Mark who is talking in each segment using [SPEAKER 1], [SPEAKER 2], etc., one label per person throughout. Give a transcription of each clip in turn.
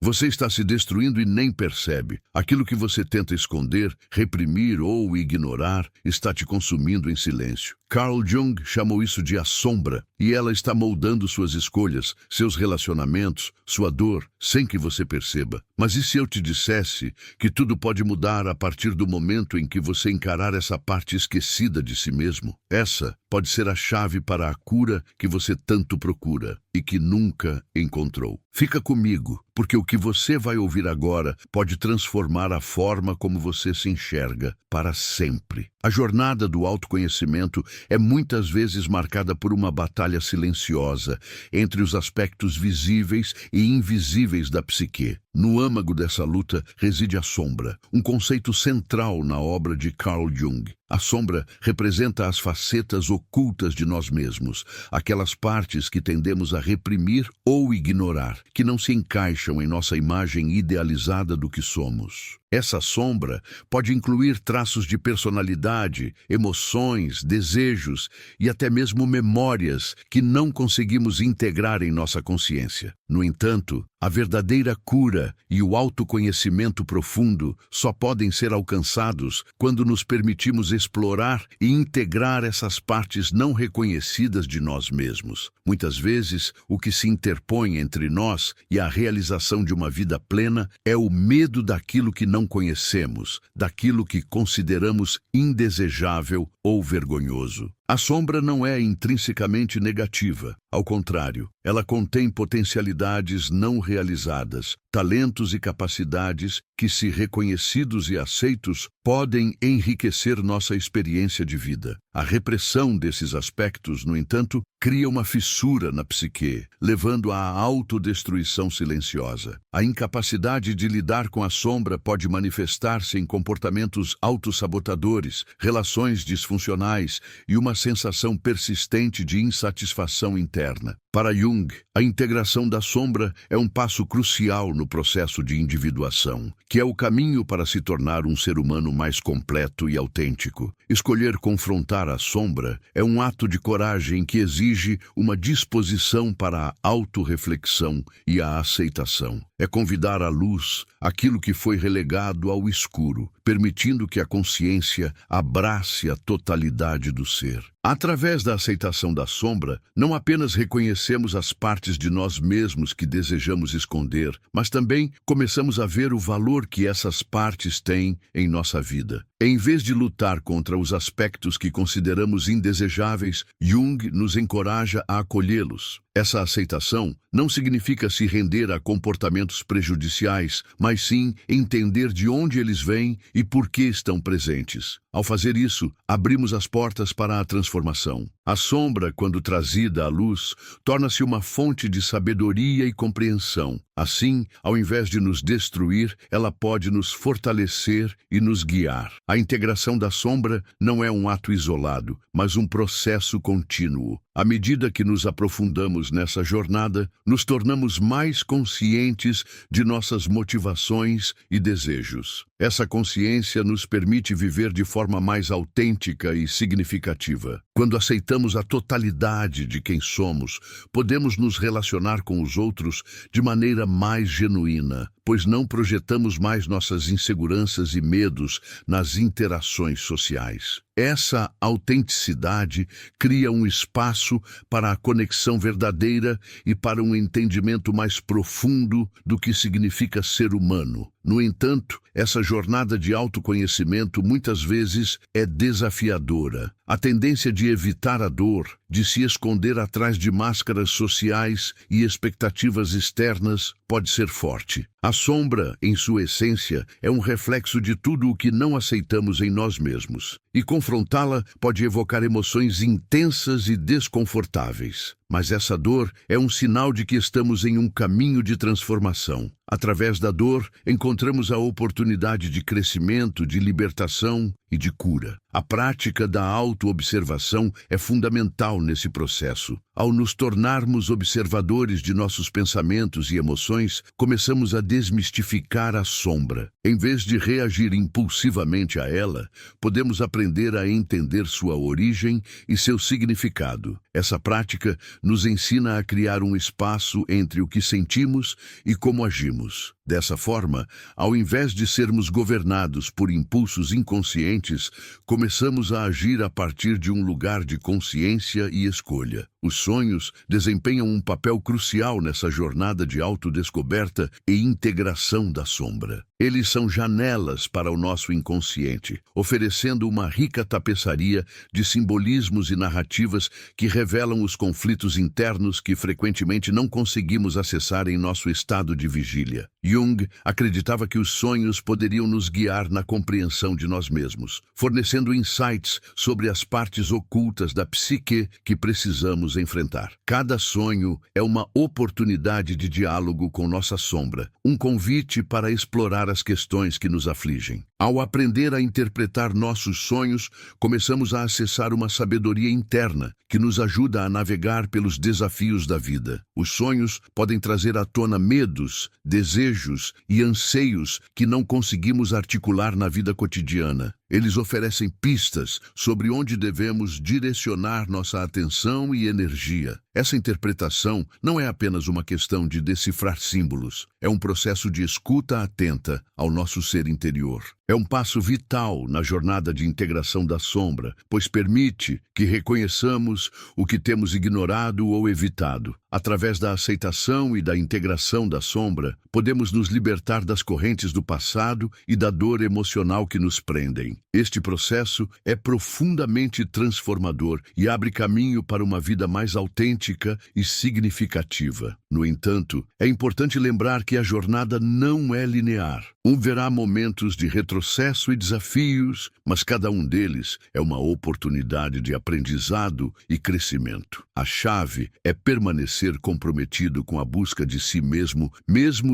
[SPEAKER 1] Você está se destruindo e nem percebe. Aquilo que você tenta esconder, reprimir ou ignorar está te consumindo em silêncio. Carl Jung chamou isso de a sombra, e ela está moldando suas escolhas, seus relacionamentos, sua dor, sem que você perceba. Mas e se eu te dissesse que tudo pode mudar a partir do momento em que você encarar essa parte esquecida de si mesmo? Essa pode ser a chave para a cura que você tanto procura e que nunca encontrou. Fica comigo, porque o que você vai ouvir agora pode transformar a forma como você se enxerga para sempre. A jornada do autoconhecimento é muitas vezes marcada por uma batalha silenciosa entre os aspectos visíveis e invisíveis da psique. No âmago dessa luta reside a sombra, um conceito central na obra de Carl Jung. A sombra representa as facetas ocultas de nós mesmos, aquelas partes que tendemos a reprimir ou ignorar, que não se encaixam em nossa imagem idealizada do que somos. Essa sombra pode incluir traços de personalidade, emoções, desejos e até mesmo memórias que não conseguimos integrar em nossa consciência. No entanto, a verdadeira cura e o autoconhecimento profundo só podem ser alcançados quando nos permitimos explorar e integrar essas partes não reconhecidas de nós mesmos. Muitas vezes, o que se interpõe entre nós e a realização de uma vida plena é o medo daquilo que não conhecemos, daquilo que consideramos indesejável ou vergonhoso. A sombra não é intrinsecamente negativa. Ao contrário, ela contém potencialidades não realizadas, talentos e capacidades que, se reconhecidos e aceitos, podem enriquecer nossa experiência de vida. A repressão desses aspectos, no entanto, cria uma fissura na psique, levando à autodestruição silenciosa. A incapacidade de lidar com a sombra pode manifestar-se em comportamentos autossabotadores, relações disfuncionais e uma sensação persistente de insatisfação interna. Para Jung, a integração da sombra é um passo crucial no processo de individuação, que é o caminho para se tornar um ser humano mais completo e autêntico. Escolher confrontar a sombra é um ato de coragem que exige uma disposição para a autorreflexão e a aceitação. É convidar à luz aquilo que foi relegado ao escuro, permitindo que a consciência abrace a totalidade do ser. Através da aceitação da sombra, não apenas reconhecemos as partes de nós mesmos que desejamos esconder, mas também começamos a ver o valor que essas partes têm em nossa vida. Em vez de lutar contra os aspectos que consideramos indesejáveis, Jung nos encoraja a acolhê-los. Essa aceitação não significa se render a comportamentos prejudiciais, mas sim entender de onde eles vêm e por que estão presentes. Ao fazer isso, abrimos as portas para a transformação. A sombra, quando trazida à luz, torna-se uma fonte de sabedoria e compreensão. Assim, ao invés de nos destruir, ela pode nos fortalecer e nos guiar. A integração da sombra não é um ato isolado, mas um processo contínuo. À medida que nos aprofundamos nessa jornada, nos tornamos mais conscientes de nossas motivações e desejos. Essa consciência nos permite viver de forma mais autêntica e significativa. Quando aceitamos a totalidade de quem somos, podemos nos relacionar com os outros de maneira mais genuína, pois não projetamos mais nossas inseguranças e medos nas interações sociais. Essa autenticidade cria um espaço para a conexão verdadeira e para um entendimento mais profundo do que significa ser humano. No entanto, essa jornada de autoconhecimento muitas vezes é desafiadora. A tendência de evitar a dor, de se esconder atrás de máscaras sociais e expectativas externas, pode ser forte. A sombra, em sua essência, é um reflexo de tudo o que não aceitamos em nós mesmos. E confrontá-la pode evocar emoções intensas e desconfortáveis. Mas essa dor é um sinal de que estamos em um caminho de transformação. Através da dor, encontramos a oportunidade de crescimento, de libertação e de cura. A prática da autoobservação é fundamental nesse processo. Ao nos tornarmos observadores de nossos pensamentos e emoções, começamos a desmistificar a sombra. Em vez de reagir impulsivamente a ela, podemos aprender a entender sua origem e seu significado. Essa prática nos ensina a criar um espaço entre o que sentimos e como agimos. Dessa forma, ao invés de sermos governados por impulsos inconscientes, começamos a agir a partir de um lugar de consciência e escolha. Os sonhos desempenham um papel crucial nessa jornada de autodescoberta e integração da sombra. Eles são janelas para o nosso inconsciente, oferecendo uma rica tapeçaria de simbolismos e narrativas que revelam os conflitos internos que frequentemente não conseguimos acessar em nosso estado de vigília. Jung acreditava que os sonhos poderiam nos guiar na compreensão de nós mesmos, fornecendo insights sobre as partes ocultas da psique que precisamos enfrentar. Cada sonho é uma oportunidade de diálogo com nossa sombra, um convite para explorar as questões que nos afligem. Ao aprender a interpretar nossos sonhos, começamos a acessar uma sabedoria interna que nos ajuda a navegar pelos desafios da vida. Os sonhos podem trazer à tona medos, desejos e anseios que não conseguimos articular na vida cotidiana. Eles oferecem pistas sobre onde devemos direcionar nossa atenção e energia. Essa interpretação não é apenas uma questão de decifrar símbolos, é um processo de escuta atenta ao nosso ser interior. É um passo vital na jornada de integração da sombra, pois permite que reconheçamos o que temos ignorado ou evitado. Através da aceitação e da integração da sombra, podemos nos libertar das correntes do passado e da dor emocional que nos prendem. Este processo é profundamente transformador e abre caminho para uma vida mais autêntica e significativa. No entanto, é importante lembrar que a jornada não é linear. Haverá momentos de retrocesso e desafios, mas cada um deles é uma oportunidade de aprendizado e crescimento. A chave é permanecer comprometido com a busca de si mesmo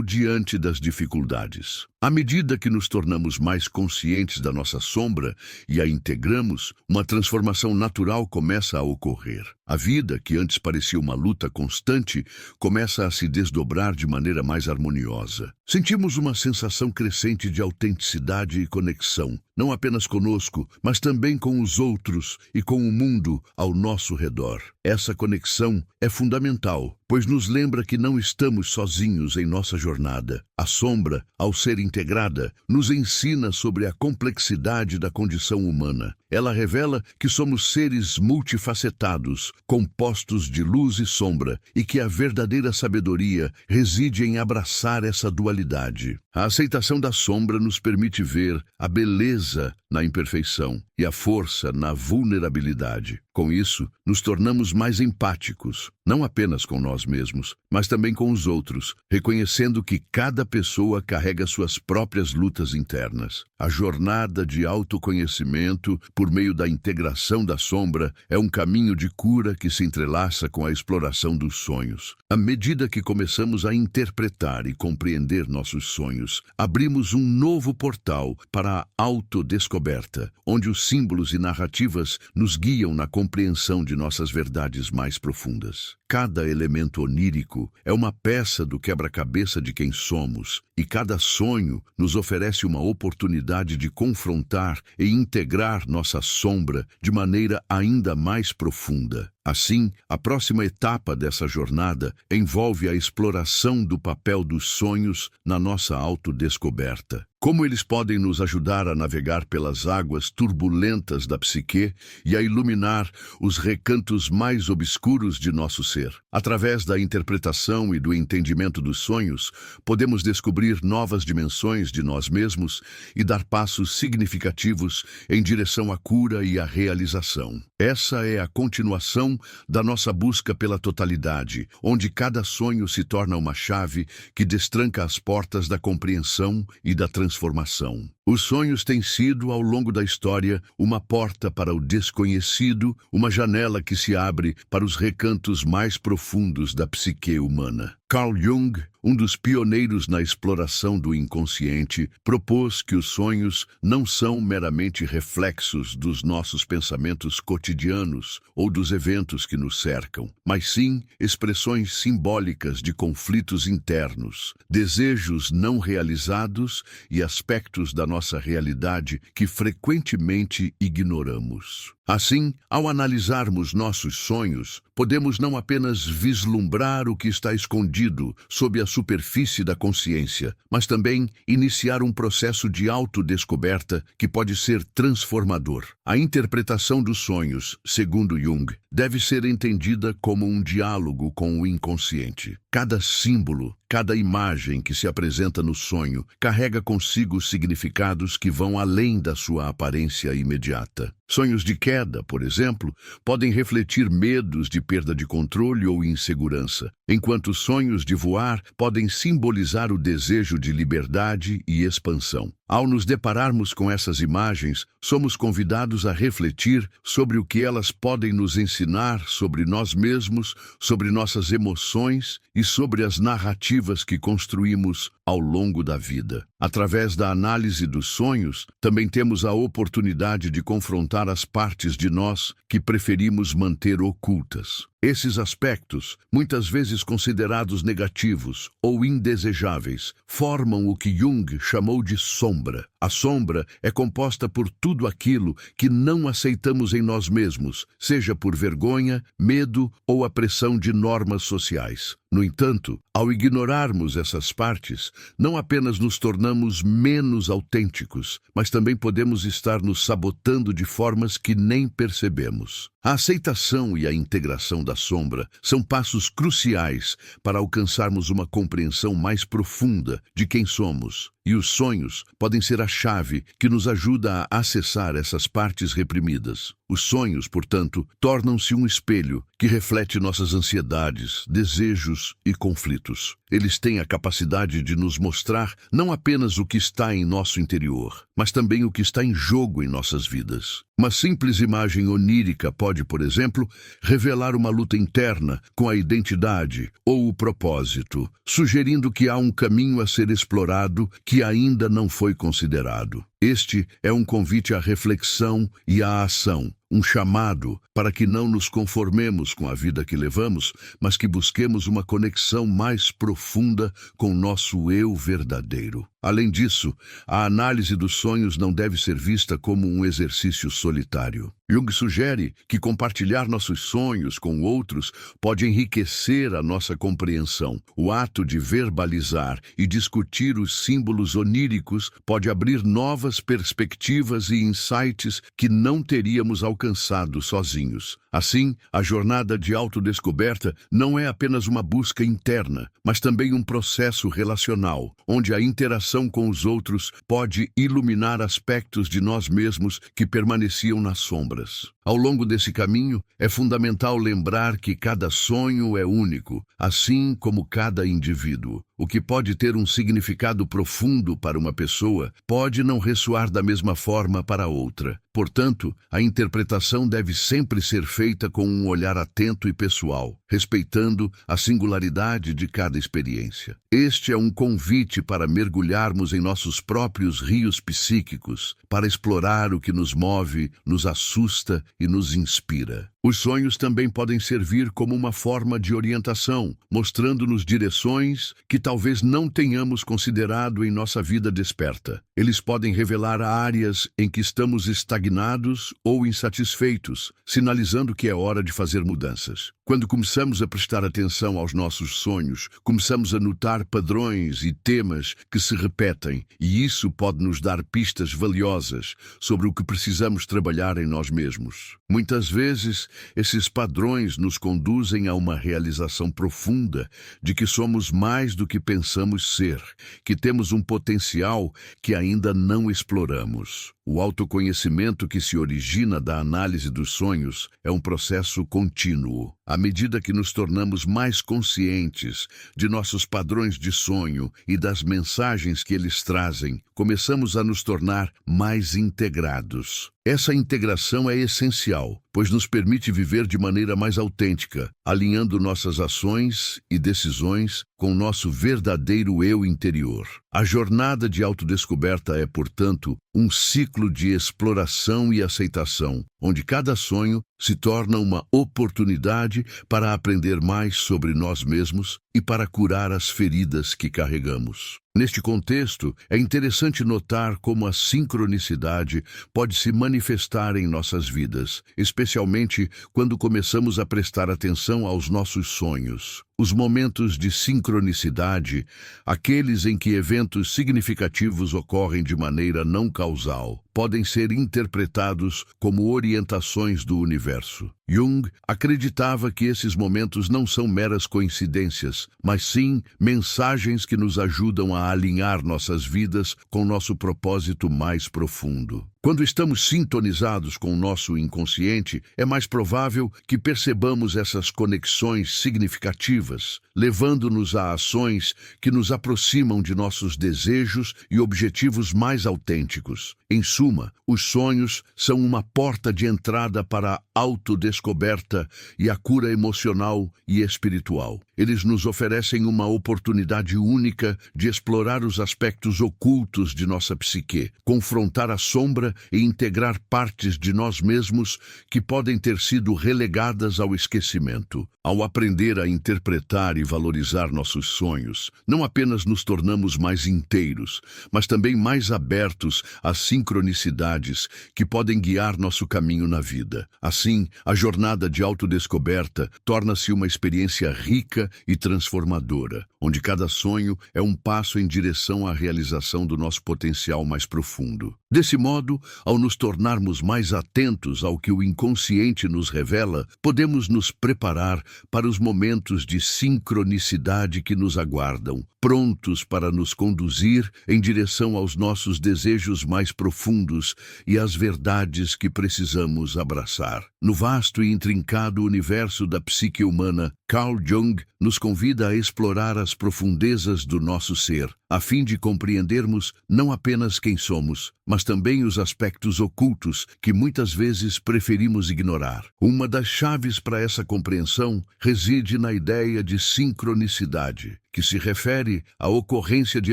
[SPEAKER 1] diante das dificuldades. À medida que nos tornamos mais conscientes da nossa sombra e a integramos, uma transformação natural começa a ocorrer. A vida, que antes parecia uma luta constante, começa a se desdobrar de maneira mais harmoniosa. Sentimos uma sensação crescente de autenticidade e conexão, não apenas conosco, mas também com os outros e com o mundo ao nosso redor. Essa conexão é fundamental, pois nos lembra que não estamos sozinhos em nossa jornada. A sombra, ao ser integrada, nos ensina sobre a complexidade da condição humana. Ela revela que somos seres multifacetados, compostos de luz e sombra, e que a verdadeira sabedoria reside em abraçar essa dualidade. A aceitação da sombra nos permite ver a beleza na imperfeição e a força na vulnerabilidade. Com isso, nos tornamos mais empáticos, não apenas com nós mesmos, mas também com os outros, reconhecendo que cada pessoa carrega suas próprias lutas internas. A jornada de autoconhecimento, por meio da integração da sombra, é um caminho de cura que se entrelaça com a exploração dos sonhos. À medida que começamos a interpretar e compreender nossos sonhos, abrimos um novo portal para a autodescoberta, onde os símbolos e narrativas nos guiam na compreensão de nossas verdades mais profundas. Cada elemento onírico é uma peça do quebra-cabeça de quem somos, e cada sonho nos oferece uma oportunidade de confrontar e integrar nossa sombra de maneira ainda mais profunda. Assim, a próxima etapa dessa jornada envolve a exploração do papel dos sonhos na nossa autodescoberta. Como eles podem nos ajudar a navegar pelas águas turbulentas da psique e a iluminar os recantos mais obscuros de nosso ser. Através da interpretação e do entendimento dos sonhos, podemos descobrir novas dimensões de nós mesmos e dar passos significativos em direção à cura e à realização. Essa é a continuação da nossa busca pela totalidade, onde cada sonho se torna uma chave que destranca as portas da compreensão e da transformação. Os sonhos têm sido, ao longo da história, uma porta para o desconhecido, uma janela que se abre para os recantos mais profundos da psique humana. Carl Jung, um dos pioneiros na exploração do inconsciente, propôs que os sonhos não são meramente reflexos dos nossos pensamentos cotidianos ou dos eventos que nos cercam, mas sim expressões simbólicas de conflitos internos, desejos não realizados e aspectos da nossa realidade que frequentemente ignoramos. Assim, ao analisarmos nossos sonhos, podemos não apenas vislumbrar o que está escondido sob a superfície da consciência, mas também iniciar um processo de autodescoberta que pode ser transformador. A interpretação dos sonhos, segundo Jung, deve ser entendida como um diálogo com o inconsciente. Cada símbolo, cada imagem que se apresenta no sonho carrega consigo significados que vão além da sua aparência imediata. Sonhos de queda, por exemplo, podem refletir medos de perda de controle ou insegurança, enquanto sonhos de voar podem simbolizar o desejo de liberdade e expansão. Ao nos depararmos com essas imagens, somos convidados a refletir sobre o que elas podem nos ensinar sobre nós mesmos, sobre nossas emoções e sobre as narrativas que construímos ao longo da vida. Através da análise dos sonhos, também temos a oportunidade de confrontar as partes de nós que preferimos manter ocultas. Esses aspectos, muitas vezes considerados negativos ou indesejáveis, formam o que Jung chamou de sombra. A sombra é composta por tudo aquilo que não aceitamos em nós mesmos, seja por vergonha, medo ou a pressão de normas sociais. No entanto, ao ignorarmos essas partes, não apenas nos tornamos menos autênticos, mas também podemos estar nos sabotando de formas que nem percebemos. A aceitação e a integração da sombra são passos cruciais para alcançarmos uma compreensão mais profunda de quem somos, e os sonhos podem ser a chave que nos ajuda a acessar essas partes reprimidas. Os sonhos, portanto, tornam-se um espelho que reflete nossas ansiedades, desejos e conflitos. Eles têm a capacidade de nos mostrar não apenas o que está em nosso interior, mas também o que está em jogo em nossas vidas. Uma simples imagem onírica pode, por exemplo, revelar uma luta interna com a identidade ou o propósito, sugerindo que há um caminho a ser explorado que ainda não foi considerado. Este é um convite à reflexão e à ação, um chamado para que não nos conformemos com a vida que levamos, mas que busquemos uma conexão mais profunda com nosso eu verdadeiro. Além disso, a análise dos sonhos não deve ser vista como um exercício solitário. Jung sugere que compartilhar nossos sonhos com outros pode enriquecer a nossa compreensão. O ato de verbalizar e discutir os símbolos oníricos pode abrir novas perspectivas e insights que não teríamos alcançado sozinhos. Assim, a jornada de autodescoberta não é apenas uma busca interna, mas também um processo relacional, onde a interação com os outros pode iluminar aspectos de nós mesmos que permaneciam nas sombras. Ao longo desse caminho, é fundamental lembrar que cada sonho é único, assim como cada indivíduo. O que pode ter um significado profundo para uma pessoa pode não ressoar da mesma forma para outra. Portanto, a interpretação deve sempre ser feita com um olhar atento e pessoal, respeitando a singularidade de cada experiência. Este é um convite para mergulharmos em nossos próprios rios psíquicos, para explorar o que nos move, nos assusta e nos inspira. Os sonhos também podem servir como uma forma de orientação, mostrando-nos direções que talvez não tenhamos considerado em nossa vida desperta. Eles podem revelar áreas em que estamos estagnados ou insatisfeitos, sinalizando que é hora de fazer mudanças. Quando começamos a prestar atenção aos nossos sonhos, começamos a notar padrões e temas que se repetem, e isso pode nos dar pistas valiosas sobre o que precisamos trabalhar em nós mesmos. Muitas vezes, esses padrões nos conduzem a uma realização profunda de que somos mais do que pensamos ser, que temos um potencial que ainda não exploramos. O autoconhecimento que se origina da análise dos sonhos é um processo contínuo. À medida que nos tornamos mais conscientes de nossos padrões de sonho e das mensagens que eles trazem, começamos a nos tornar mais integrados. Essa integração é essencial, pois nos permite viver de maneira mais autêntica, alinhando nossas ações e decisões com nosso verdadeiro eu interior. A jornada de autodescoberta é, portanto, um ciclo de exploração e aceitação, onde cada sonho se torna uma oportunidade para aprender mais sobre nós mesmos e para curar as feridas que carregamos. Neste contexto, é interessante notar como a sincronicidade pode se manifestar em nossas vidas, especialmente quando começamos a prestar atenção aos nossos sonhos. Os momentos de sincronicidade, aqueles em que eventos significativos ocorrem de maneira não causal, podem ser interpretados como orientações do universo. Jung acreditava que esses momentos não são meras coincidências, mas sim mensagens que nos ajudam a alinhar nossas vidas com nosso propósito mais profundo. Quando estamos sintonizados com o nosso inconsciente, é mais provável que percebamos essas conexões significativas, levando-nos a ações que nos aproximam de nossos desejos e objetivos mais autênticos. Em suma, os sonhos são uma porta de entrada para a autodescoberta e a cura emocional e espiritual. Eles nos oferecem uma oportunidade única de explorar os aspectos ocultos de nossa psique, confrontar a sombra e integrar partes de nós mesmos que podem ter sido relegadas ao esquecimento. Ao aprender a interpretar e valorizar nossos sonhos, não apenas nos tornamos mais inteiros, mas também mais abertos às sincronicidades que podem guiar nosso caminho na vida. Assim, a jornada de autodescoberta torna-se uma experiência rica e transformadora, onde cada sonho é um passo em direção à realização do nosso potencial mais profundo. Desse modo, ao nos tornarmos mais atentos ao que o inconsciente nos revela, podemos nos preparar para os momentos de sincronicidade que nos aguardam, prontos para nos conduzir em direção aos nossos desejos mais profundos e às verdades que precisamos abraçar. No vasto e intrincado universo da psique humana, Carl Jung nos convida a explorar as profundezas do nosso ser, a fim de compreendermos não apenas quem somos, mas também os aspectos ocultos que muitas vezes preferimos ignorar. Uma das chaves para essa compreensão reside na ideia de sincronicidade, que se refere à ocorrência de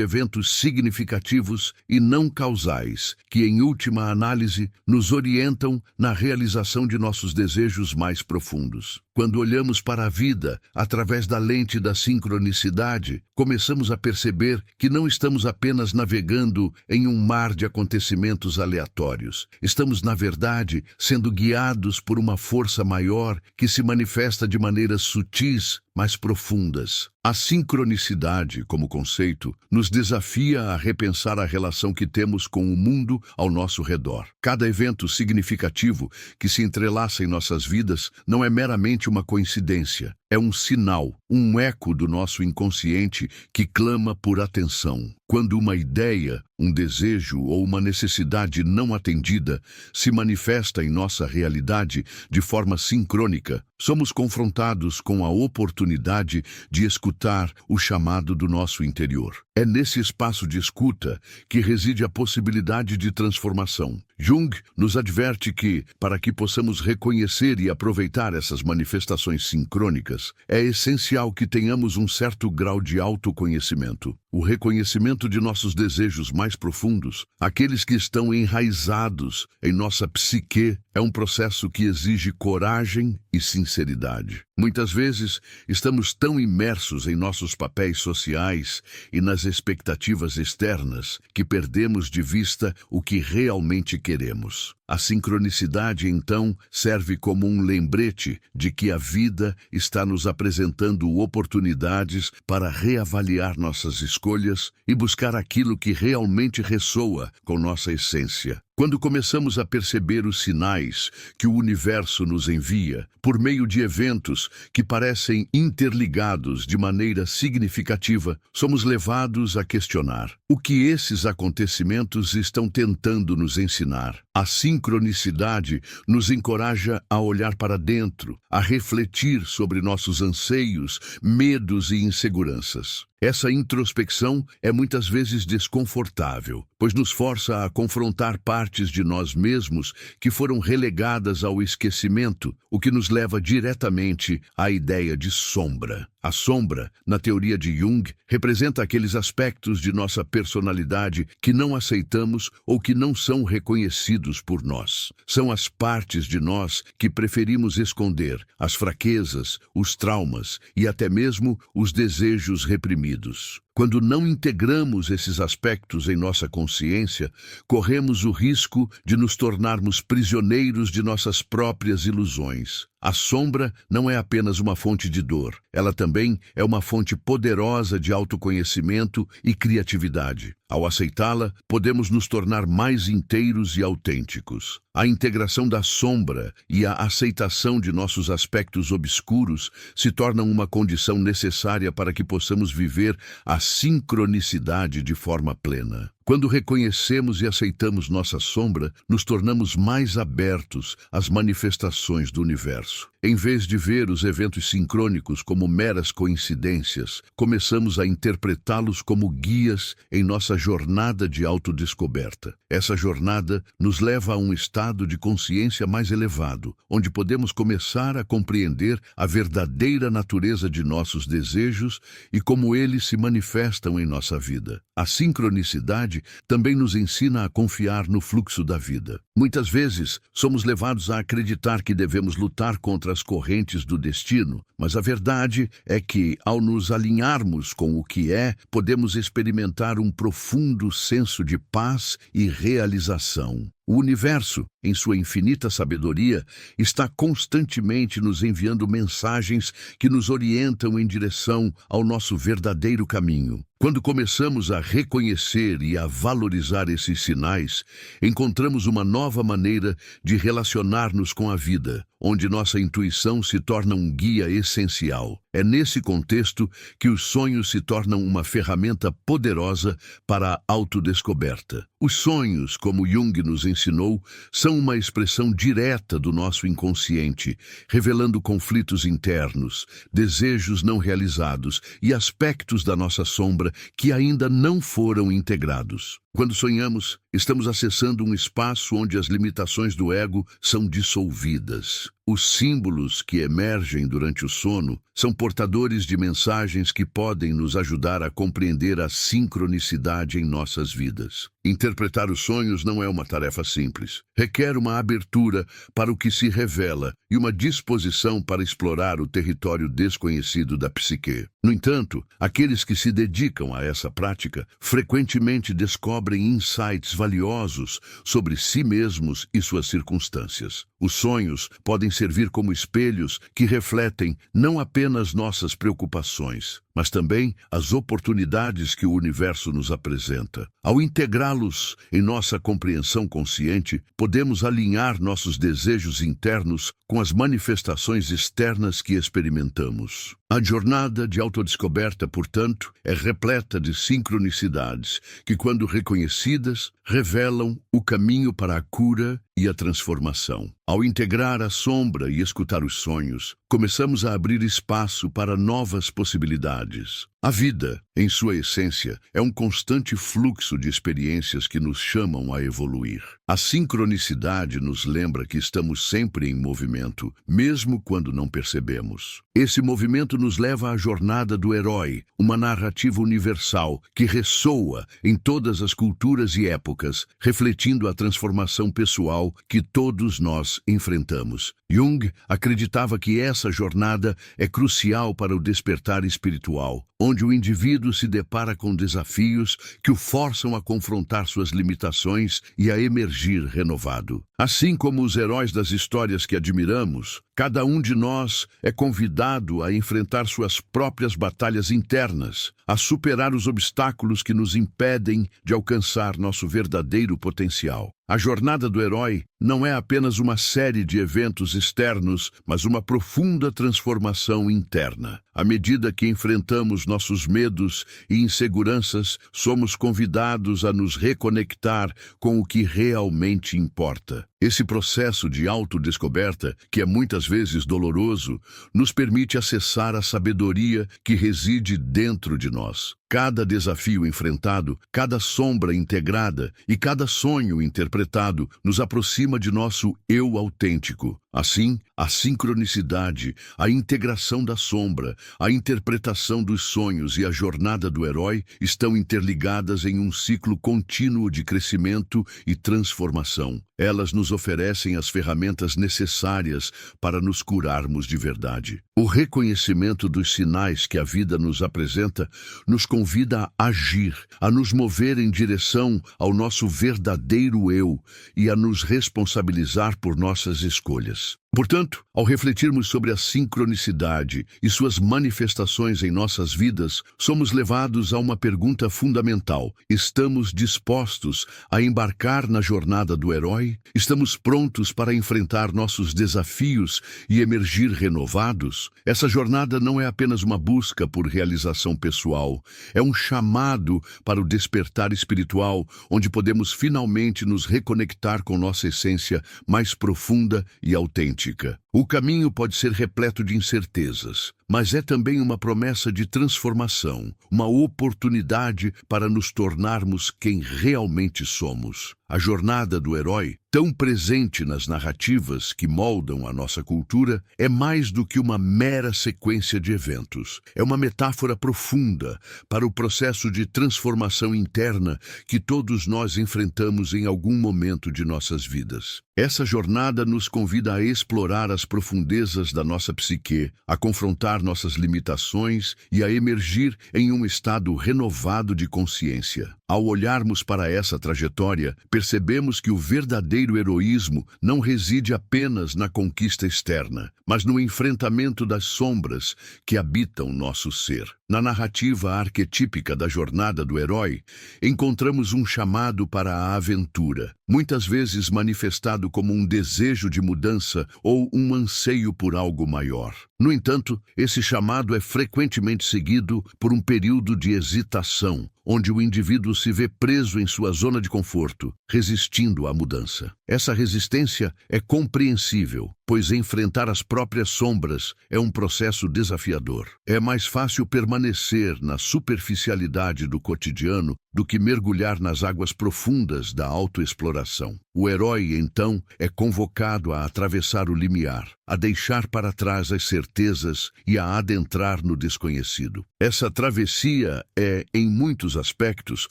[SPEAKER 1] eventos significativos e não causais, que, em última análise, nos orientam na realização de nossos desejos mais profundos. Quando olhamos para a vida através da lente da sincronicidade, começamos a perceber que não estamos apenas navegando em um mar de acontecimentos aleatórios. Estamos, na verdade, sendo guiados por uma força maior que se manifesta de maneiras sutis, mais profundas. A sincronicidade, como conceito, nos desafia a repensar a relação que temos com o mundo ao nosso redor. Cada evento significativo que se entrelaça em nossas vidas não é meramente uma coincidência. É um sinal, um eco do nosso inconsciente que clama por atenção. Quando uma ideia, um desejo ou uma necessidade não atendida se manifesta em nossa realidade de forma sincrônica, somos confrontados com a oportunidade de escutar o chamado do nosso interior. É nesse espaço de escuta que reside a possibilidade de transformação. Jung nos adverte que, para que possamos reconhecer e aproveitar essas manifestações sincrônicas, é essencial que tenhamos um certo grau de autoconhecimento. O reconhecimento de nossos desejos mais profundos, aqueles que estão enraizados em nossa psique, é um processo que exige coragem e sinceridade. Muitas vezes, estamos tão imersos em nossos papéis sociais e nas expectativas externas que perdemos de vista o que realmente queremos. A sincronicidade, então, serve como um lembrete de que a vida está nos apresentando oportunidades para reavaliar nossas escolhas e buscar aquilo que realmente ressoa com nossa essência. Quando começamos a perceber os sinais que o universo nos envia, por meio de eventos que parecem interligados de maneira significativa, somos levados a questionar o que esses acontecimentos estão tentando nos ensinar. A sincronicidade nos encoraja a olhar para dentro, a refletir sobre nossos anseios, medos e inseguranças. Essa introspecção é muitas vezes desconfortável, pois nos força a confrontar partes partes de nós mesmos que foram relegadas ao esquecimento, o que nos leva diretamente à ideia de sombra. A sombra, na teoria de Jung, representa aqueles aspectos de nossa personalidade que não aceitamos ou que não são reconhecidos por nós. São as partes de nós que preferimos esconder, as fraquezas, os traumas e até mesmo os desejos reprimidos. Quando não integramos esses aspectos em nossa consciência, corremos o risco de nos tornarmos prisioneiros de nossas próprias ilusões. A sombra não é apenas uma fonte de dor, ela também é uma fonte poderosa de autoconhecimento e criatividade. Ao aceitá-la, podemos nos tornar mais inteiros e autênticos. A integração da sombra e a aceitação de nossos aspectos obscuros se tornam uma condição necessária para que possamos viver a sincronicidade de forma plena. Quando reconhecemos e aceitamos nossa sombra, nos tornamos mais abertos às manifestações do universo. Em vez de ver os eventos sincrônicos como meras coincidências, começamos a interpretá-los como guias em nossa jornada de autodescoberta. Essa jornada nos leva a um estado de consciência mais elevado, onde podemos começar a compreender a verdadeira natureza de nossos desejos e como eles se manifestam em nossa vida. A sincronicidade também nos ensina a confiar no fluxo da vida. Muitas vezes, somos levados a acreditar que devemos lutar contra as correntes do destino, mas a verdade é que, ao nos alinharmos com o que é, podemos experimentar um profundo senso de paz e realização. O universo, em sua infinita sabedoria, está constantemente nos enviando mensagens que nos orientam em direção ao nosso verdadeiro caminho. Quando começamos a reconhecer e a valorizar esses sinais, encontramos uma nova maneira de relacionar-nos com a vida, onde nossa intuição se torna um guia essencial. É nesse contexto que os sonhos se tornam uma ferramenta poderosa para a autodescoberta. Os sonhos, como Jung nos ensinou, são uma expressão direta do nosso inconsciente, revelando conflitos internos, desejos não realizados e aspectos da nossa sombra que ainda não foram integrados. Quando sonhamos, estamos acessando um espaço onde as limitações do ego são dissolvidas. Os símbolos que emergem durante o sono são portadores de mensagens que podem nos ajudar a compreender a sincronicidade em nossas vidas. Interpretar os sonhos não é uma tarefa simples. Requer uma abertura para o que se revela e uma disposição para explorar o território desconhecido da psique. No entanto, aqueles que se dedicam a essa prática frequentemente descobrem insights valiosos sobre si mesmos e suas circunstâncias. Os sonhos podem servir como espelhos que refletem não apenas nossas preocupações, mas também as oportunidades que o universo nos apresenta. Ao integrá-los em nossa compreensão consciente, podemos alinhar nossos desejos internos com as manifestações externas que experimentamos. A jornada de autodescoberta, portanto, é repleta de sincronicidades que, quando reconhecidas, revelam o caminho para a cura e a transformação. Ao integrar a sombra e escutar os sonhos, começamos a abrir espaço para novas possibilidades. A vida, em sua essência, é um constante fluxo de experiências que nos chamam a evoluir. A sincronicidade nos lembra que estamos sempre em movimento, mesmo quando não percebemos. Esse movimento nos leva à jornada do herói, uma narrativa universal que ressoa em todas as culturas e épocas, refletindo a transformação pessoal que todos nós enfrentamos. Jung acreditava que essa jornada é crucial para o despertar espiritual, onde o indivíduo se depara com desafios que o forçam a confrontar suas limitações e a emergir renovado. Assim como os heróis das histórias que admiramos, cada um de nós é convidado a enfrentar suas próprias batalhas internas, a superar os obstáculos que nos impedem de alcançar nosso verdadeiro potencial. A jornada do herói não é apenas uma série de eventos externos, mas uma profunda transformação interna. À medida que enfrentamos nossos medos e inseguranças, somos convidados a nos reconectar com o que realmente importa. Esse processo de autodescoberta, que é muitas vezes doloroso, nos permite acessar a sabedoria que reside dentro de nós. Cada desafio enfrentado, cada sombra integrada e cada sonho interpretado nos aproxima de nosso eu autêntico. Assim, a sincronicidade, a integração da sombra, a interpretação dos sonhos e a jornada do herói estão interligadas em um ciclo contínuo de crescimento e transformação. Elas nos oferecem as ferramentas necessárias para nos curarmos de verdade. O reconhecimento dos sinais que a vida nos apresenta nos convida a agir, a nos mover em direção ao nosso verdadeiro eu e a nos responsabilizar por nossas escolhas. Portanto, ao refletirmos sobre a sincronicidade e suas manifestações em nossas vidas, somos levados a uma pergunta fundamental: estamos dispostos a embarcar na jornada do herói? Estamos prontos para enfrentar nossos desafios e emergir renovados? Essa jornada não é apenas uma busca por realização pessoal, é um chamado para o despertar espiritual, onde podemos finalmente nos reconectar com nossa essência mais profunda e autêntica. O caminho pode ser repleto de incertezas, mas é também uma promessa de transformação, uma oportunidade para nos tornarmos quem realmente somos. A jornada do herói, tão presente nas narrativas que moldam a nossa cultura, é mais do que uma mera sequência de eventos. É uma metáfora profunda para o processo de transformação interna que todos nós enfrentamos em algum momento de nossas vidas. Essa jornada nos convida a explorar as profundezas da nossa psique, a confrontar nossas limitações e a emergir em um estado renovado de consciência. Ao olharmos para essa trajetória, percebemos que o verdadeiro heroísmo não reside apenas na conquista externa, mas no enfrentamento das sombras que habitam nosso ser. Na narrativa arquetípica da jornada do herói, encontramos um chamado para a aventura, muitas vezes manifestado como um desejo de mudança ou um anseio por algo maior. No entanto, esse chamado é frequentemente seguido por um período de hesitação, onde o indivíduo se vê preso em sua zona de conforto, resistindo à mudança. Essa resistência é compreensível, pois enfrentar as próprias sombras é um processo desafiador. É mais fácil permanecer na superficialidade do cotidiano do que mergulhar nas águas profundas da autoexploração. O herói, então, é convocado a atravessar o limiar, a deixar para trás as certezas e a adentrar no desconhecido. Essa travessia é, em muitos aspectos,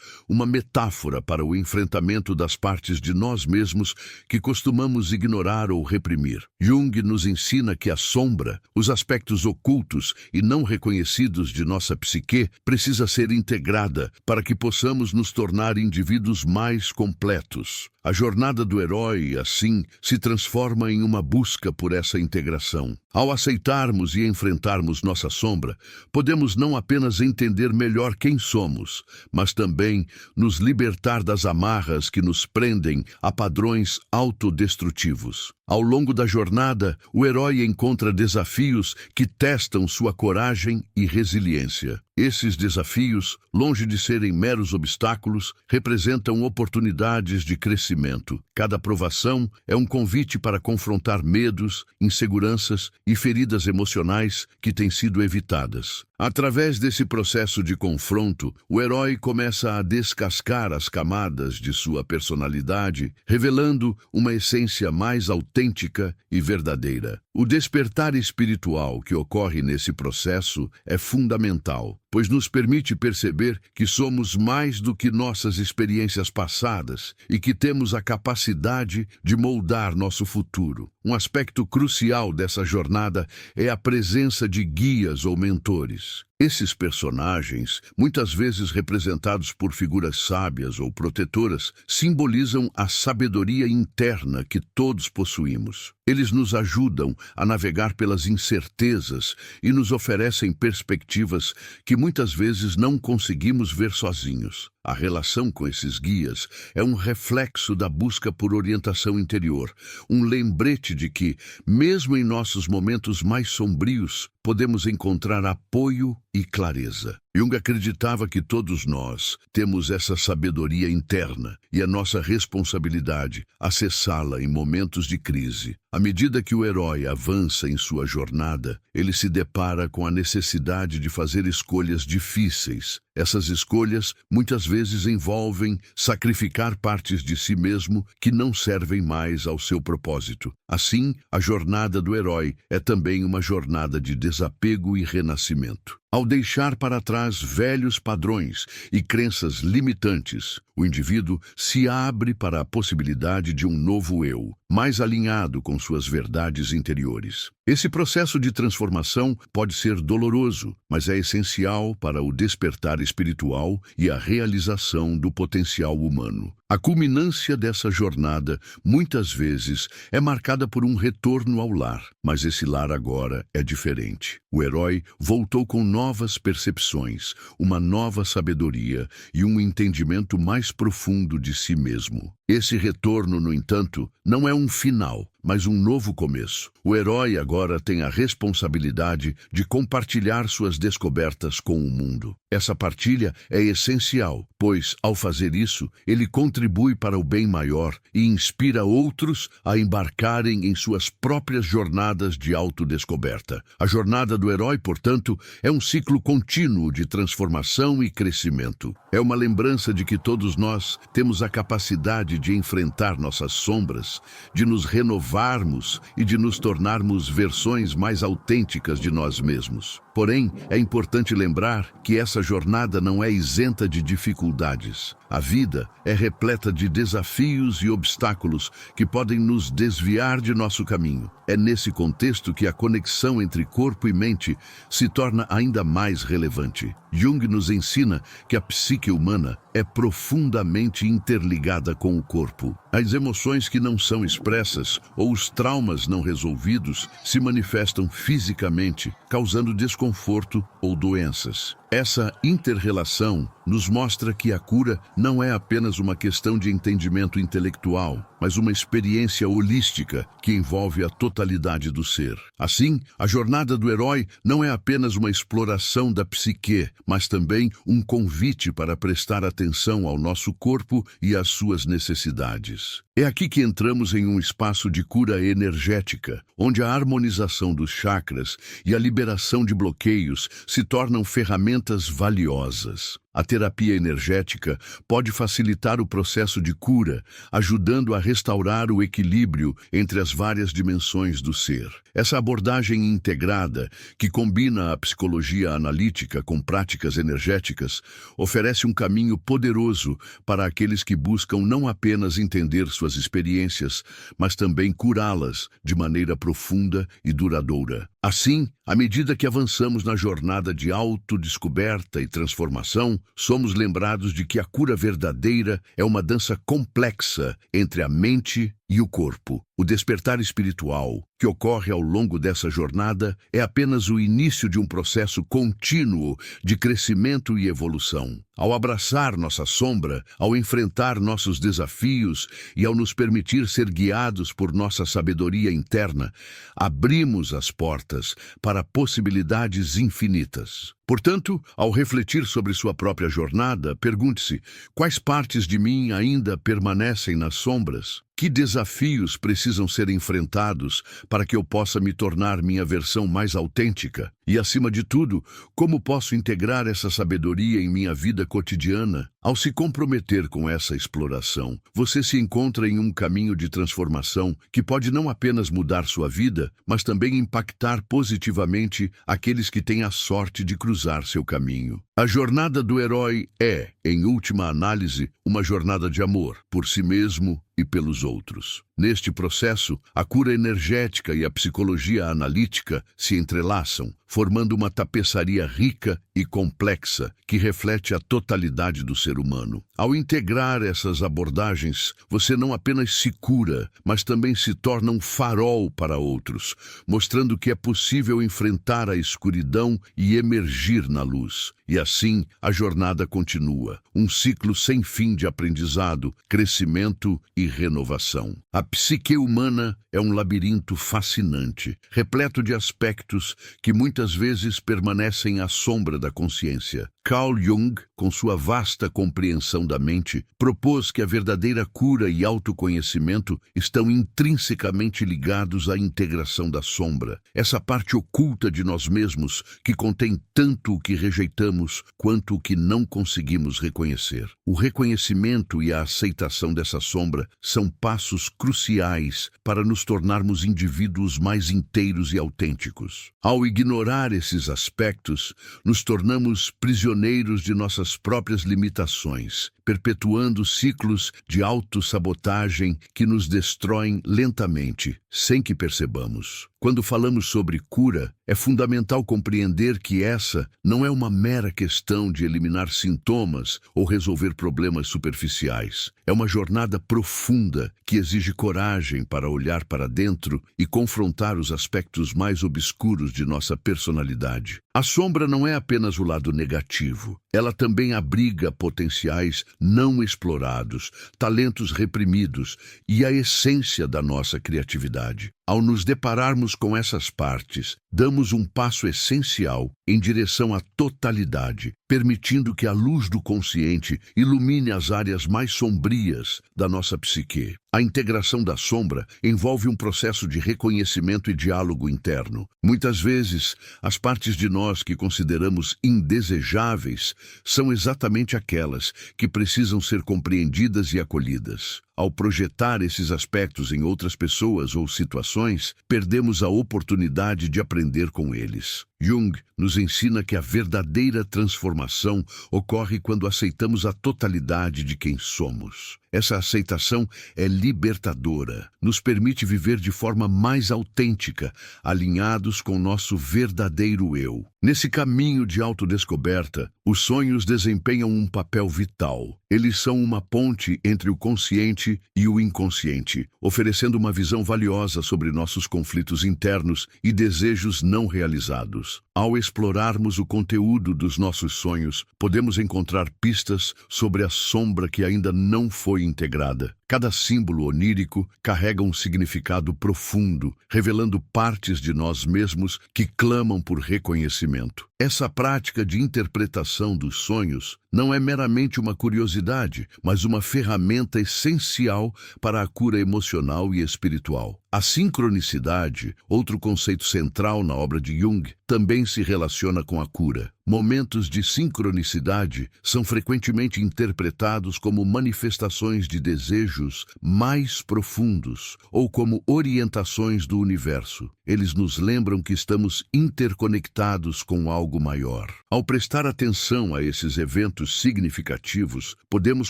[SPEAKER 1] uma metáfora para o enfrentamento das partes de nós mesmos que costumamos ignorar ou reprimir. Jung nos ensina que a sombra, os aspectos ocultos e não reconhecidos de nossa psique, precisa ser integrada para que possamos nos tornar indivíduos mais completos. A jornada do herói, assim, se transforma em uma busca por essa integração. Ao aceitarmos e enfrentarmos nossa sombra, podemos não apenas entender melhor quem somos, mas também nos libertar das amarras que nos prendem a padrões autodestrutivos. Ao longo da jornada, o herói encontra desafios que testam sua coragem e resiliência. Esses desafios, longe de serem meros obstáculos, representam oportunidades de crescimento. Cada provação é um convite para confrontar medos, inseguranças e feridas emocionais que têm sido evitadas. Através desse processo de confronto, o herói começa a descascar as camadas de sua personalidade, revelando uma essência mais autêntica e verdadeira. O despertar espiritual que ocorre nesse processo é fundamental, pois nos permite perceber que somos mais do que nossas experiências passadas e que temos a capacidade de moldar nosso futuro. Um aspecto crucial dessa jornada é a presença de guias ou mentores. Esses personagens, muitas vezes representados por figuras sábias ou protetoras, simbolizam a sabedoria interna que todos possuímos. Eles nos ajudam a navegar pelas incertezas e nos oferecem perspectivas que muitas vezes não conseguimos ver sozinhos. A relação com esses guias é um reflexo da busca por orientação interior, um lembrete de que, mesmo em nossos momentos mais sombrios, podemos encontrar apoio e clareza. Jung acreditava que todos nós temos essa sabedoria interna e é nossa responsabilidade acessá-la em momentos de crise. À medida que o herói avança em sua jornada, ele se depara com a necessidade de fazer escolhas difíceis. Essas escolhas muitas vezes envolvem sacrificar partes de si mesmo que não servem mais ao seu propósito. Assim, a jornada do herói é também uma jornada de desapego e renascimento. Ao deixar para trás velhos padrões e crenças limitantes, o indivíduo se abre para a possibilidade de um novo eu, mais alinhado com suas verdades interiores. Esse processo de transformação pode ser doloroso, mas é essencial para o despertar espiritual e a realização do potencial humano. A culminância dessa jornada, muitas vezes, é marcada por um retorno ao lar, mas esse lar agora é diferente. O herói voltou com novas percepções, uma nova sabedoria e um entendimento mais profundo de si mesmo. Esse retorno, no entanto, não é um final, mas um novo começo. O herói agora tem a responsabilidade de compartilhar suas descobertas com o mundo. Essa partilha é essencial, pois, ao fazer isso, ele contribui para o bem maior e inspira outros a embarcarem em suas próprias jornadas de autodescoberta. A jornada do herói, portanto, é um ciclo contínuo de transformação e crescimento. É uma lembrança de que todos nós temos a capacidade de enfrentar nossas sombras, de nos renovarmos e de nos tornarmos versões mais autênticas de nós mesmos. Porém, é importante lembrar que essa jornada não é isenta de dificuldades. A vida é repleta de desafios e obstáculos que podem nos desviar de nosso caminho. É nesse contexto que a conexão entre corpo e mente se torna ainda mais relevante. Jung nos ensina que a psique humana é profundamente interligada com o corpo. As emoções que não são expressas ou os traumas não resolvidos se manifestam fisicamente, causando desconforto ou doenças. Essa inter-relação nos mostra que a cura não é apenas uma questão de entendimento intelectual, mas uma experiência holística que envolve a totalidade do ser. Assim, a jornada do herói não é apenas uma exploração da psique, mas também um convite para prestar atenção ao nosso corpo e às suas necessidades. É aqui que entramos em um espaço de cura energética, onde a harmonização dos chakras e a liberação de bloqueios se tornam ferramentas valiosas. A terapia energética pode facilitar o processo de cura, ajudando a restaurar o equilíbrio entre as várias dimensões do ser. Essa abordagem integrada, que combina a psicologia analítica com práticas energéticas, oferece um caminho poderoso para aqueles que buscam não apenas entender suas experiências, mas também curá-las de maneira profunda e duradoura. Assim, à medida que avançamos na jornada de autodescoberta e transformação, somos lembrados de que a cura verdadeira é uma dança complexa entre a mente e o corpo. O despertar espiritual, que ocorre ao longo dessa jornada, é apenas o início de um processo contínuo de crescimento e evolução. Ao abraçar nossa sombra, ao enfrentar nossos desafios e ao nos permitir ser guiados por nossa sabedoria interna, abrimos as portas para possibilidades infinitas. Portanto, ao refletir sobre sua própria jornada, pergunte-se: quais partes de mim ainda permanecem nas sombras? Que desafios precisam ser enfrentados para que eu possa me tornar minha versão mais autêntica? E, acima de tudo, como posso integrar essa sabedoria em minha vida cotidiana? Ao se comprometer com essa exploração, você se encontra em um caminho de transformação que pode não apenas mudar sua vida, mas também impactar positivamente aqueles que têm a sorte de cruzar seu caminho. A jornada do herói é, em última análise, uma jornada de amor por si mesmo e pelos outros. Neste processo, a cura energética e a psicologia analítica se entrelaçam, formando uma tapeçaria rica e complexa que reflete a totalidade do ser humano. Ao integrar essas abordagens, você não apenas se cura, mas também se torna um farol para outros, mostrando que é possível enfrentar a escuridão e emergir na luz. E assim, a jornada continua, um ciclo sem fim de aprendizado, crescimento e renovação. A psique humana é um labirinto fascinante, repleto de aspectos que muitas vezes permanecem à sombra da consciência. Carl Jung, com sua vasta compreensão da mente, propôs que a verdadeira cura e autoconhecimento estão intrinsecamente ligados à integração da sombra, essa parte oculta de nós mesmos que contém tanto o que rejeitamos quanto o que não conseguimos reconhecer. O reconhecimento e a aceitação dessa sombra são passos cruciais para nos tornarmos indivíduos mais inteiros e autênticos. Ao ignorar esses aspectos, nos tornamos prisioneiros de nossas próprias limitações, perpetuando ciclos de autossabotagem que nos destroem lentamente, sem que percebamos. Quando falamos sobre cura, é fundamental compreender que essa não é uma mera questão de eliminar sintomas ou resolver problemas superficiais. É uma jornada profunda que exige coragem para olhar para dentro e confrontar os aspectos mais obscuros de nossa personalidade. A sombra não é apenas o lado negativo. Ela também abriga potenciais não explorados, talentos reprimidos e a essência da nossa criatividade. Ao nos depararmos com essas partes, damos um passo essencial em direção à totalidade, permitindo que a luz do consciente ilumine as áreas mais sombrias da nossa psique. A integração da sombra envolve um processo de reconhecimento e diálogo interno. Muitas vezes, as partes de nós que consideramos indesejáveis são exatamente aquelas que precisam ser compreendidas e acolhidas. Ao projetar esses aspectos em outras pessoas ou situações, perdemos a oportunidade de aprender com eles. Jung nos ensina que a verdadeira transformação ocorre quando aceitamos a totalidade de quem somos. Essa aceitação é libertadora, nos permite viver de forma mais autêntica, alinhados com nosso verdadeiro eu. Nesse caminho de autodescoberta, os sonhos desempenham um papel vital. Eles são uma ponte entre o consciente e o inconsciente, oferecendo uma visão valiosa sobre nossos conflitos internos e desejos não realizados. Ao explorarmos o conteúdo dos nossos sonhos, podemos encontrar pistas sobre a sombra que ainda não foi integrada. Cada símbolo onírico carrega um significado profundo, revelando partes de nós mesmos que clamam por reconhecimento. Essa prática de interpretação dos sonhos não é meramente uma curiosidade, mas uma ferramenta essencial para a cura emocional e espiritual. A sincronicidade, outro conceito central na obra de Jung, também se relaciona com a cura. Momentos de sincronicidade são frequentemente interpretados como manifestações de desejos mais profundos ou como orientações do universo. Eles nos lembram que estamos interconectados com algo maior. Ao prestar atenção a esses eventos significativos, podemos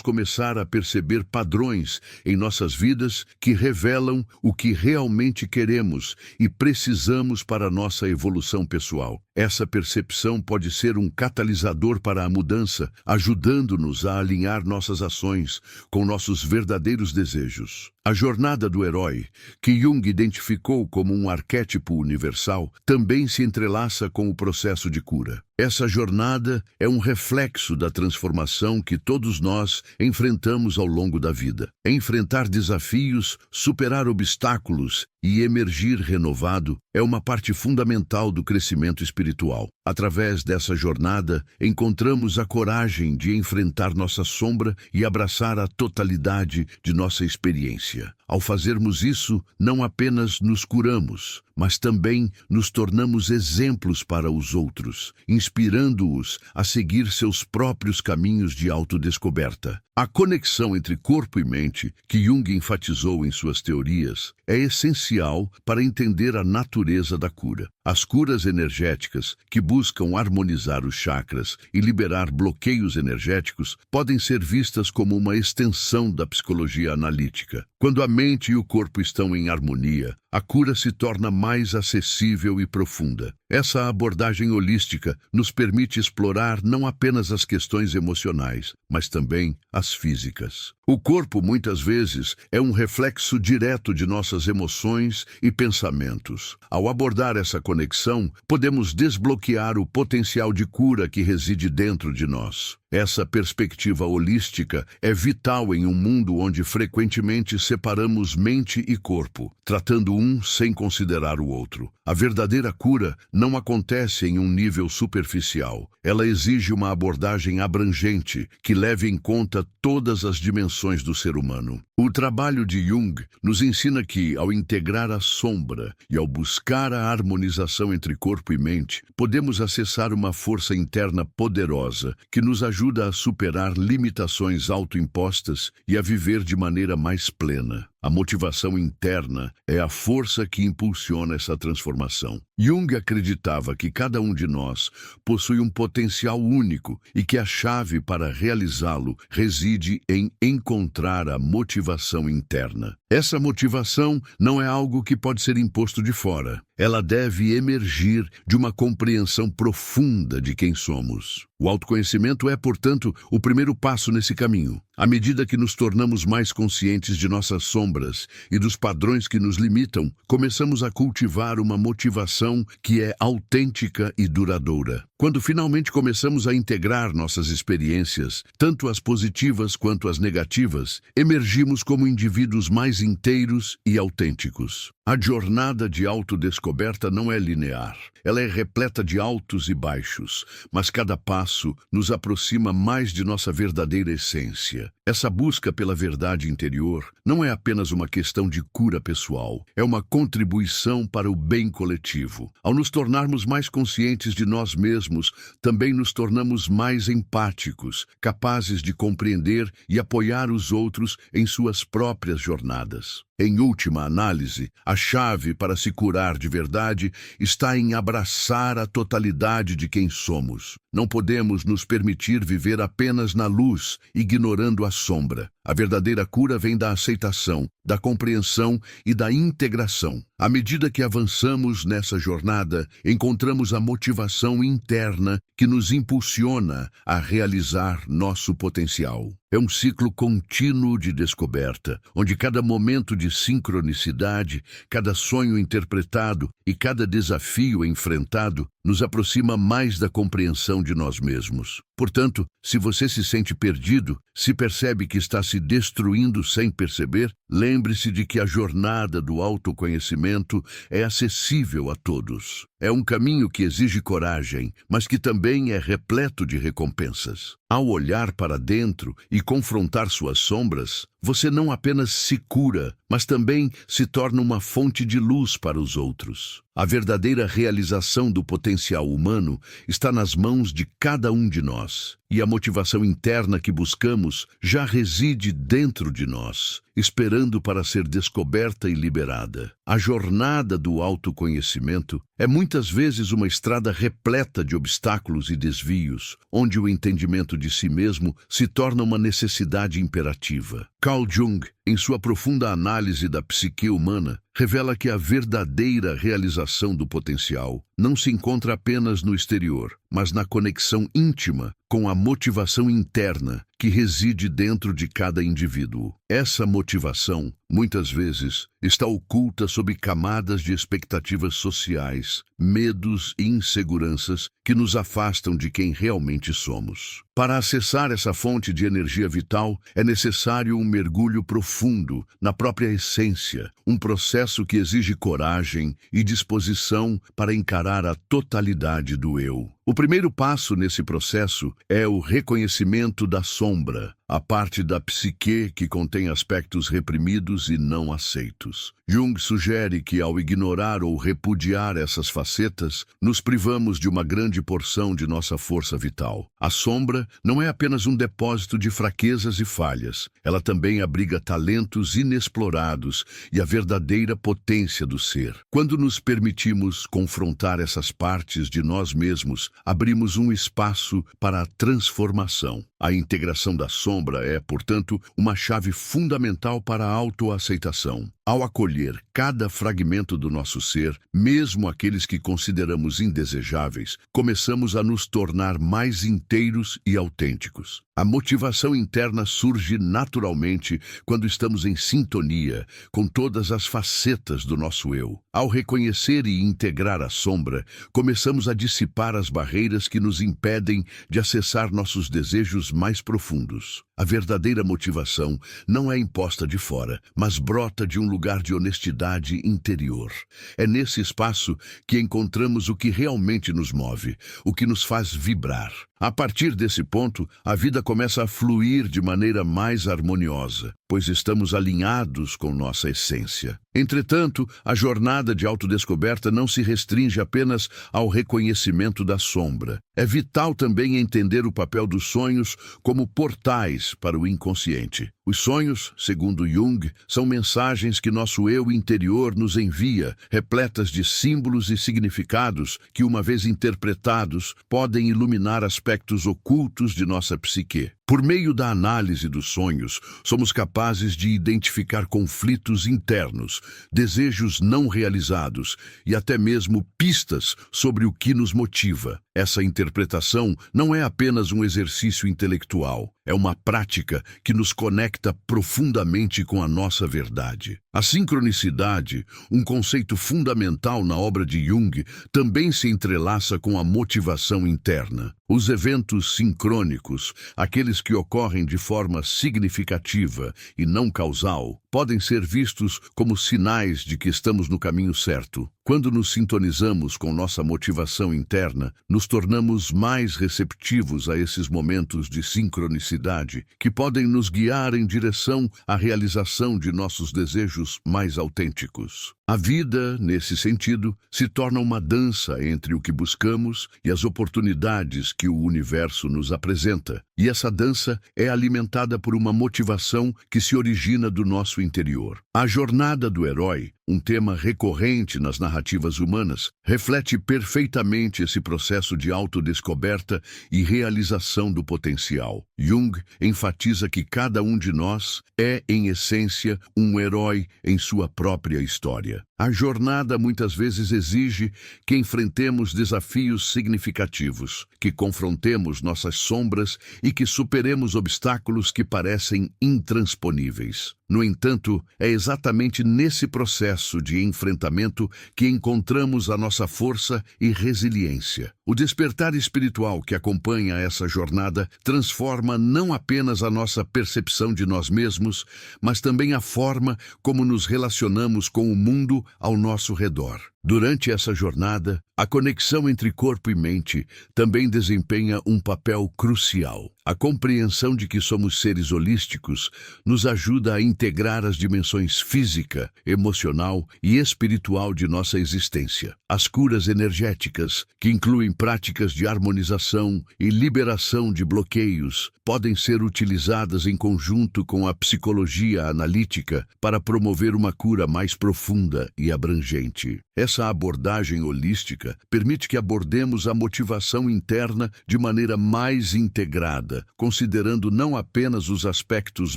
[SPEAKER 1] começar a perceber padrões em nossas vidas que revelam o que realmente queremos e precisamos para nossa evolução pessoal. Essa percepção pode ser um catalisador para a mudança, ajudando-nos a alinhar nossas ações com nossos verdadeiros desejos. A jornada do herói, que Jung identificou como um arquétipo universal, também se entrelaça com o processo de cura. Essa jornada é um reflexo da transformação que todos nós enfrentamos ao longo da vida. Enfrentar desafios, superar obstáculos e emergir renovado é uma parte fundamental do crescimento espiritual. Através dessa jornada, encontramos a coragem de enfrentar nossa sombra e abraçar a totalidade de nossa experiência. Ao fazermos isso, não apenas nos curamos, mas também nos tornamos exemplos para os outros, inspirando-os a seguir seus próprios caminhos de autodescoberta. A conexão entre corpo e mente, que Jung enfatizou em suas teorias, é essencial para entender a natureza da cura. As curas energéticas, que buscam harmonizar os chakras e liberar bloqueios energéticos, podem ser vistas como uma extensão da psicologia analítica. Quando a mente e o corpo estão em harmonia, a cura se torna mais acessível e profunda. Essa abordagem holística nos permite explorar não apenas as questões emocionais, mas também as físicas. O corpo, muitas vezes, é um reflexo direto de nossas emoções e pensamentos. Ao abordar essa conexão, podemos desbloquear o potencial de cura que reside dentro de nós. Essa perspectiva holística é vital em um mundo onde frequentemente separamos mente e corpo, tratando um sem considerar o outro. A verdadeira cura não acontece em um nível superficial. Ela exige uma abordagem abrangente que leve em conta todas as dimensões do ser humano. O trabalho de Jung nos ensina que, ao integrar a sombra e ao buscar a harmonização entre corpo e mente, podemos acessar uma força interna poderosa que nos ajuda a superar limitações autoimpostas e a viver de maneira mais plena. A motivação interna é a força que impulsiona essa transformação. Jung acreditava que cada um de nós possui um potencial único e que a chave para realizá-lo reside em encontrar a motivação interna. Essa motivação não é algo que pode ser imposto de fora. Ela deve emergir de uma compreensão profunda de quem somos. O autoconhecimento é, portanto, o primeiro passo nesse caminho. À medida que nos tornamos mais conscientes de nossas sombras e dos padrões que nos limitam, começamos a cultivar uma motivação que é autêntica e duradoura. Quando finalmente começamos a integrar nossas experiências, tanto as positivas quanto as negativas, emergimos como indivíduos mais inteiros e autênticos. A jornada de autodescoberta não é linear. Ela é repleta de altos e baixos, mas cada passo nos aproxima mais de nossa verdadeira essência. Essa busca pela verdade interior não é apenas uma questão de cura pessoal, é uma contribuição para o bem coletivo. Ao nos tornarmos mais conscientes de nós mesmos, também nos tornamos mais empáticos, capazes de compreender e apoiar os outros em suas próprias jornadas. Em última análise, a chave para se curar de verdade está em abraçar a totalidade de quem somos. Não podemos nos permitir viver apenas na luz, ignorando a sombra. A verdadeira cura vem da aceitação, da compreensão e da integração. À medida que avançamos nessa jornada, encontramos a motivação interna que nos impulsiona a realizar nosso potencial. É um ciclo contínuo de descoberta, onde cada momento de sincronicidade, cada sonho interpretado e cada desafio enfrentado nos aproxima mais da compreensão de nós mesmos. Portanto, se você se sente perdido, se percebe que está se destruindo sem perceber, lembre-se de que a jornada do autoconhecimento é acessível a todos. É um caminho que exige coragem, mas que também é repleto de recompensas. Ao olhar para dentro e confrontar suas sombras, você não apenas se cura, mas também se torna uma fonte de luz para os outros. A verdadeira realização do potencial humano está nas mãos de cada um de nós, e a motivação interna que buscamos já reside dentro de nós, esperando para ser descoberta e liberada. A jornada do autoconhecimento é muitas vezes uma estrada repleta de obstáculos e desvios, onde o entendimento de si mesmo se torna uma necessidade imperativa. Carl Jung, em sua profunda análise da psique humana, revela que a verdadeira realização do potencial não se encontra apenas no exterior, mas na conexão íntima com a motivação interna que reside dentro de cada indivíduo. Essa motivação, muitas vezes, está oculta sob camadas de expectativas sociais, medos e inseguranças que nos afastam de quem realmente somos. Para acessar essa fonte de energia vital, é necessário um mergulho profundo na própria essência, um processo que exige coragem e disposição para encarar a totalidade do eu. O primeiro passo nesse processo é o reconhecimento da sombra, a parte da psique que contém aspectos reprimidos e não aceitos. Jung sugere que, ao ignorar ou repudiar essas facetas, nos privamos de uma grande porção de nossa força vital. A sombra não é apenas um depósito de fraquezas e falhas. Ela também abriga talentos inexplorados e a verdadeira potência do ser. Quando nos permitimos confrontar essas partes de nós mesmos, abrimos um espaço para a transformação. A integração da sombra é, portanto, uma chave fundamental para a autoaceitação. Ao acolher cada fragmento do nosso ser, mesmo aqueles que consideramos indesejáveis, começamos a nos tornar mais inteiros e autênticos. A motivação interna surge naturalmente quando estamos em sintonia com todas as facetas do nosso eu. Ao reconhecer e integrar a sombra, começamos a dissipar as barreiras que nos impedem de acessar nossos desejos mais profundos. A verdadeira motivação não é imposta de fora, mas brota de um lugar de honestidade interior. É nesse espaço que encontramos o que realmente nos move, o que nos faz vibrar. A partir desse ponto, a vida começa a fluir de maneira mais harmoniosa, pois estamos alinhados com nossa essência. Entretanto, a jornada de autodescoberta não se restringe apenas ao reconhecimento da sombra. É vital também entender o papel dos sonhos como portais para o inconsciente. Os sonhos, segundo Jung, são mensagens que nosso eu interior nos envia, repletas de símbolos e significados que, uma vez interpretados, podem iluminar aspectos ocultos de nossa psique. Por meio da análise dos sonhos, somos capazes de identificar conflitos internos, desejos não realizados e até mesmo pistas sobre o que nos motiva. Essa interpretação não é apenas um exercício intelectual, é uma prática que nos conecta profundamente com a nossa verdade. A sincronicidade, um conceito fundamental na obra de Jung, também se entrelaça com a motivação interna. Os eventos sincrônicos, aqueles que ocorrem de forma significativa e não causal, podem ser vistos como sinais de que estamos no caminho certo. Quando nos sintonizamos com nossa motivação interna, nos tornamos mais receptivos a esses momentos de sincronicidade que podem nos guiar em direção à realização de nossos desejos mais autênticos. A vida, nesse sentido, se torna uma dança entre o que buscamos e as oportunidades que o universo nos apresenta. E essa dança é alimentada por uma motivação que se origina do nosso interior. A jornada do herói, um tema recorrente nas narrativas humanas, reflete perfeitamente esse processo de autodescoberta e realização do potencial. Jung enfatiza que cada um de nós é, em essência, um herói em sua própria história. A jornada muitas vezes exige que enfrentemos desafios significativos, que confrontemos nossas sombras e que superemos obstáculos que parecem intransponíveis. No entanto, é exatamente nesse processo de enfrentamento que encontramos a nossa força e resiliência. O despertar espiritual que acompanha essa jornada transforma não apenas a nossa percepção de nós mesmos, mas também a forma como nos relacionamos com o mundo ao nosso redor. Durante essa jornada, a conexão entre corpo e mente também desempenha um papel crucial. A compreensão de que somos seres holísticos nos ajuda a integrar as dimensões física, emocional e espiritual de nossa existência. As curas energéticas, que incluem práticas de harmonização e liberação de bloqueios, podem ser utilizadas em conjunto com a psicologia analítica para promover uma cura mais profunda e abrangente. Essa abordagem holística permite que abordemos a motivação interna de maneira mais integrada, considerando não apenas os aspectos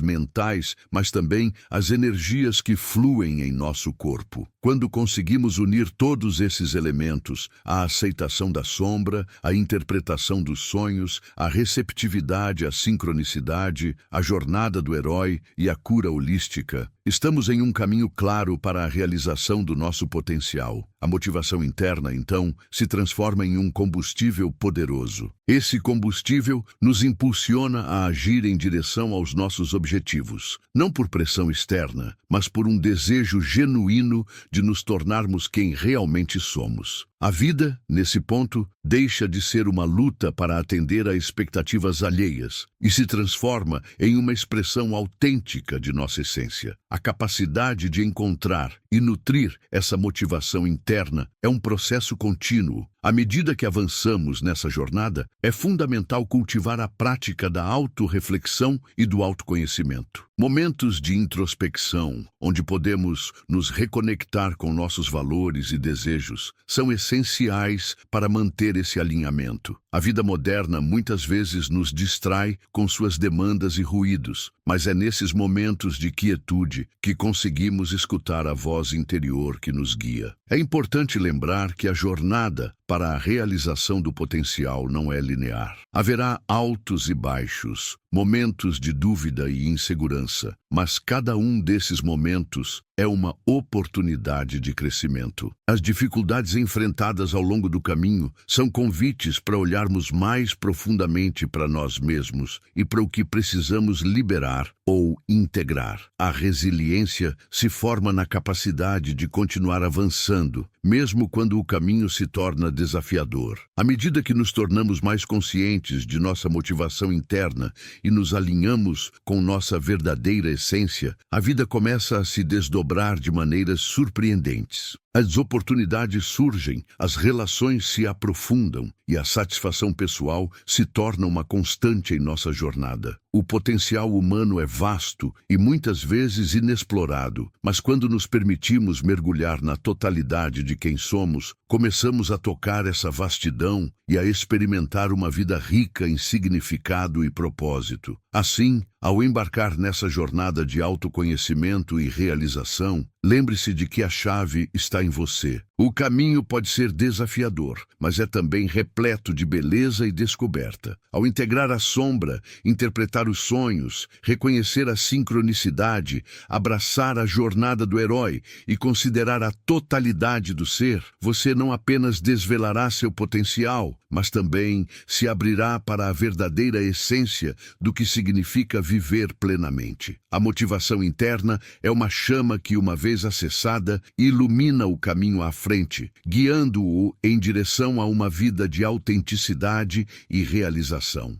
[SPEAKER 1] mentais, mas também as energias que fluem em nosso corpo. Quando conseguimos unir todos esses elementos, a aceitação da sombra, a interpretação dos sonhos, a receptividade à sincronicidade, a jornada do herói e a cura holística, estamos em um caminho claro para a realização do nosso potencial. A motivação interna, então, se transforma em um combustível poderoso. Esse combustível nos impulsiona a agir em direção aos nossos objetivos, não por pressão externa, mas por um desejo genuíno de nos tornarmos quem realmente somos. A vida, nesse ponto, deixa de ser uma luta para atender a expectativas alheias e se transforma em uma expressão autêntica de nossa essência. A capacidade de encontrar e nutrir essa motivação interna é um processo contínuo. À medida que avançamos nessa jornada, é fundamental cultivar a prática da autorreflexão e do autoconhecimento. Momentos de introspecção, onde podemos nos reconectar com nossos valores e desejos, são essenciais para manter esse alinhamento. A vida moderna muitas vezes nos distrai com suas demandas e ruídos, mas é nesses momentos de quietude que conseguimos escutar a voz interior que nos guia. É importante lembrar que a jornada para a realização do potencial não é linear. Haverá altos e baixos, momentos de dúvida e insegurança, mas cada um desses momentos é uma oportunidade de crescimento. As dificuldades enfrentadas ao longo do caminho são convites para olharmos mais profundamente para nós mesmos e para o que precisamos liberar ou integrar. A resiliência se forma na capacidade de continuar avançando, mesmo quando o caminho se torna desafiador. À medida que nos tornamos mais conscientes de nossa motivação interna e nos alinhamos com nossa verdadeira essência, a vida começa a se desdobrar de maneiras surpreendentes. As oportunidades surgem, as relações se aprofundam e a satisfação pessoal se torna uma constante em nossa jornada. O potencial humano é vasto e muitas vezes inexplorado, mas quando nos permitimos mergulhar na totalidade de quem somos, começamos a tocar essa vastidão e a experimentar uma vida rica em significado e propósito. Assim, ao embarcar nessa jornada de autoconhecimento e realização, lembre-se de que a chave está em você. O caminho pode ser desafiador, mas é também repleto de beleza e descoberta. Ao integrar a sombra, interpretar os sonhos, reconhecer a sincronicidade, abraçar a jornada do herói e considerar a totalidade do ser, você não apenas desvelará seu potencial, mas também se abrirá para a verdadeira essência do que significa viver plenamente. A motivação interna é uma chama que, uma vez acessada, ilumina o caminho à frente, guiando-o em direção a uma vida de autenticidade e realização.